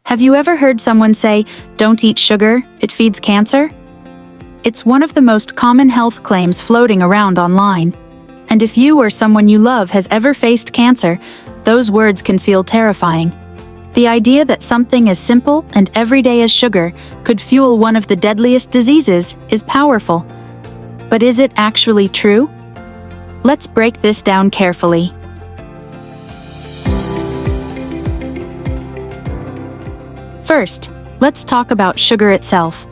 Have you ever heard someone say, "Don't eat sugar, it feeds cancer"? It's one of the most common health claims floating around online. And if you or someone you love has ever faced cancer, those words can feel terrifying. The idea that something as simple and everyday as sugar could fuel one of the deadliest diseases is powerful. But is it actually true? Let's break this down carefully. First, let's talk about sugar itself.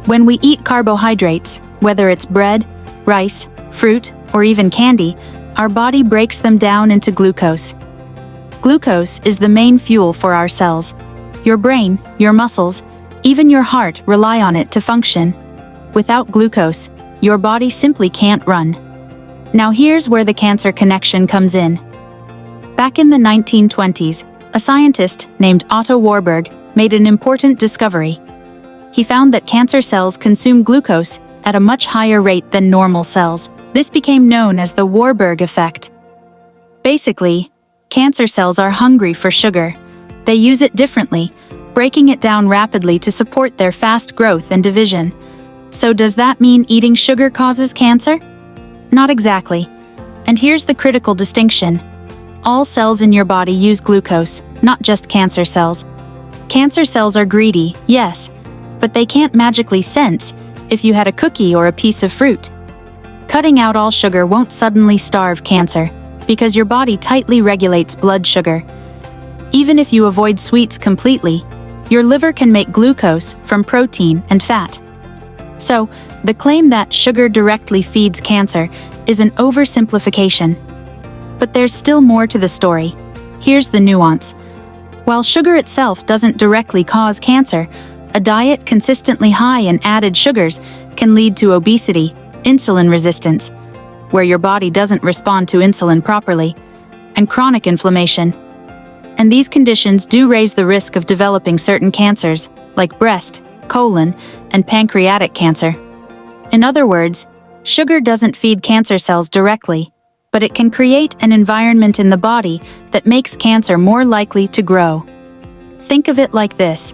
When we eat carbohydrates, whether it's bread, rice, fruit, or even candy, our body breaks them down into glucose. Glucose is the main fuel for our cells. Your brain, your muscles, even your heart rely on it to function. Without glucose, your body simply can't run. Now here's where the cancer connection comes in. Back in the 1920s, a scientist named Otto Warburg made an important discovery. He found that cancer cells consume glucose at a much higher rate than normal cells. This became known as the Warburg effect. Basically, cancer cells are hungry for sugar. They use it differently, breaking it down rapidly to support their fast growth and division. So does that mean eating sugar causes cancer? Not exactly. And here's the critical distinction. All cells in your body use glucose, not just cancer cells. Cancer cells are greedy, yes, but they can't magically sense if you had a cookie or a piece of fruit. Cutting out all sugar won't suddenly starve cancer, because your body tightly regulates blood sugar. Even if you avoid sweets completely, your liver can make glucose from protein and fat. So, the claim that sugar directly feeds cancer is an oversimplification. But there's still more to the story. Here's the nuance. While sugar itself doesn't directly cause cancer, a diet consistently high in added sugars can lead to obesity, insulin resistance, where your body doesn't respond to insulin properly, and chronic inflammation. And these conditions do raise the risk of developing certain cancers, like breast, colon, and pancreatic cancer. In other words, sugar doesn't feed cancer cells directly, but it can create an environment in the body that makes cancer more likely to grow. Think of it like this.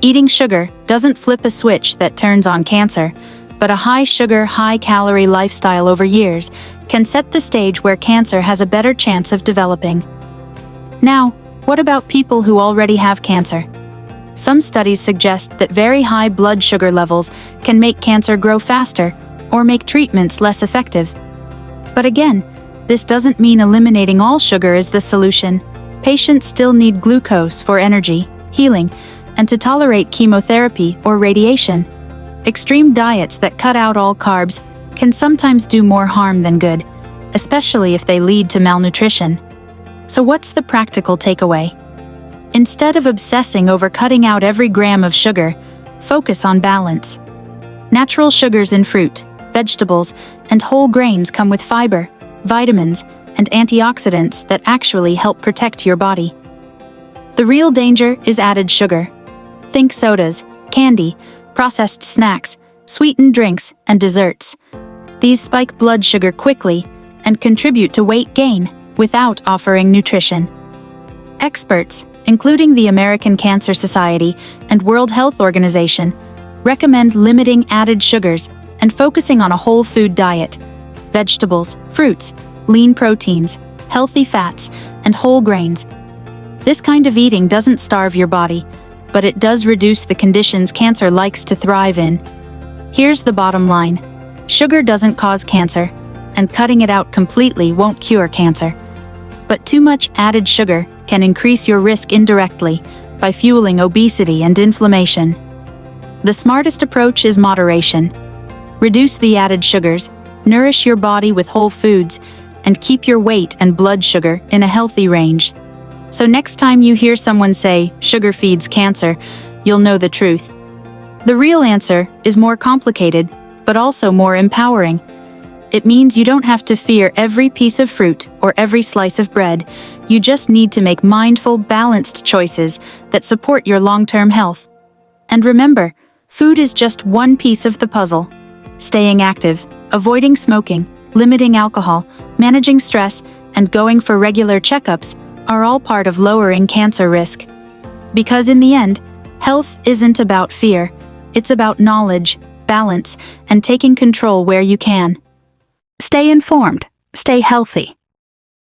Eating sugar doesn't flip a switch that turns on cancer, but a high-sugar, high-calorie lifestyle over years can set the stage where cancer has a better chance of developing. Now, what about people who already have cancer? Some studies suggest that very high blood sugar levels can make cancer grow faster or make treatments less effective. But again, this doesn't mean eliminating all sugar is the solution. Patients still need glucose for energy, healing, and to tolerate chemotherapy or radiation. Extreme diets that cut out all carbs can sometimes do more harm than good, especially if they lead to malnutrition. So what's the practical takeaway? Instead of obsessing over cutting out every gram of sugar, focus on balance. Natural sugars in fruit, vegetables, and whole grains come with fiber, vitamins, and antioxidants that actually help protect your body. The real danger is added sugar. Think sodas, candy, processed snacks, sweetened drinks, and desserts. These spike blood sugar quickly and contribute to weight gain without offering nutrition. Experts, including the American Cancer Society and World Health Organization, recommend limiting added sugars and focusing on a whole food diet. Vegetables, fruits, lean proteins, healthy fats, and whole grains. This kind of eating doesn't starve your body, but it does reduce the conditions cancer likes to thrive in. Here's the bottom line. Sugar doesn't cause cancer, and cutting it out completely won't cure cancer. But too much added sugar can increase your risk indirectly by fueling obesity and inflammation. The smartest approach is moderation. Reduce the added sugars, nourish your body with whole foods, and keep your weight and blood sugar in a healthy range. So next time you hear someone say, "Sugar feeds cancer," you'll know the truth. The real answer is more complicated, but also more empowering. It means you don't have to fear every piece of fruit or every slice of bread. You just need to make mindful, balanced choices that support your long-term health. And remember, food is just one piece of the puzzle. Staying active, avoiding smoking, limiting alcohol, managing stress, and going for regular checkups are all part of lowering cancer risk. Because in the end, Health isn't about fear. It's about knowledge, balance, and taking control where you can. Stay informed, stay healthy,